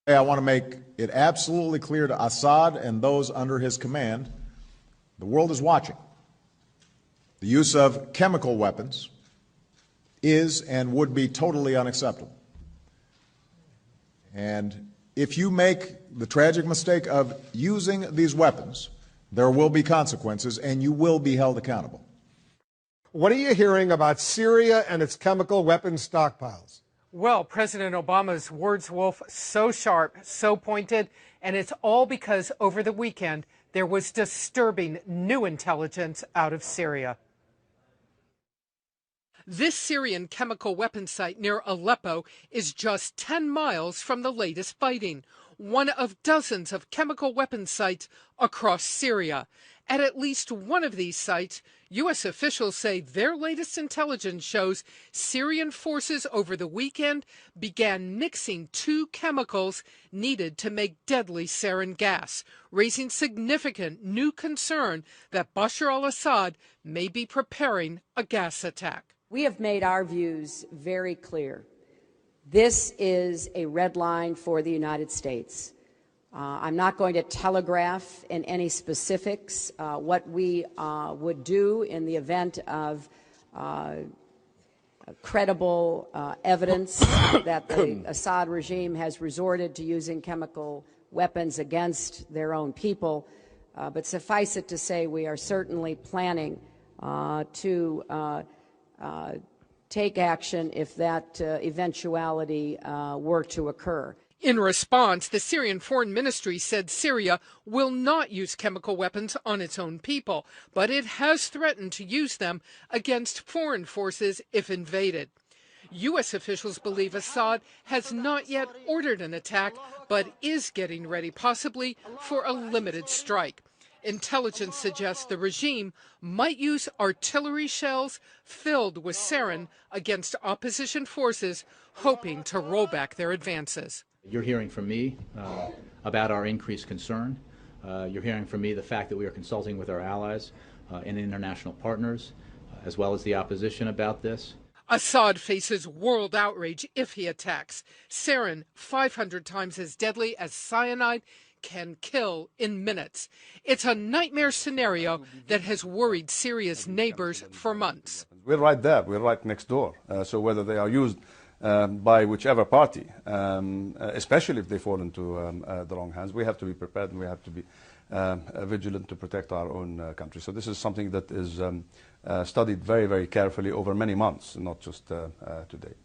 I want to make it absolutely clear to Assad and those under his command, the world is watching. The use of chemical weapons is and would be totally unacceptable. And if you make the tragic mistake of using these weapons, there will be consequences and you will be held accountable. What are you hearing about Syria and its chemical weapons stockpiles? Well, President Obama's words, Wolf, so sharp, so pointed, and it's all because over the weekend there was disturbing new intelligence out of Syria. This Syrian chemical weapons site near Aleppo is just 10 miles from the latest fighting, one of dozens of chemical weapons sites across Syria. At least one of these sites, U.S. officials say their latest intelligence shows Syrian forces over the weekend began mixing two chemicals needed to make deadly sarin gas, raising significant new concern that Bashar al-Assad may be preparing a gas attack. We have made our views very clear. This is a red line for the United States. I'm not going to telegraph in any specifics what we would do in the event of credible evidence that the Assad regime has resorted to using chemical weapons against their own people. But suffice it to say, we are certainly planning to take action if that eventuality were to occur. In response, the Syrian Foreign Ministry said Syria will not use chemical weapons on its own people, but it has threatened to use them against foreign forces if invaded. U.S. officials believe Assad has not yet ordered an attack, but is getting ready possibly for a limited strike. Intelligence suggests the regime might use artillery shells filled with sarin against opposition forces, hoping to roll back their advances. You're hearing from me about our increased concern. You're hearing from me the fact that we are consulting with our allies and international partners, as well as the opposition about this. Assad faces world outrage if he attacks. Sarin, 500 times as deadly as cyanide, can kill in minutes. It's a nightmare scenario that has worried Syria's neighbors for months. We're right there. We're right next door. So whether they are used by whichever party, especially if they fall into the wrong hands, we have to be prepared and we have to be vigilant to protect our own country. So this is something that is studied very, very carefully over many months, not just today.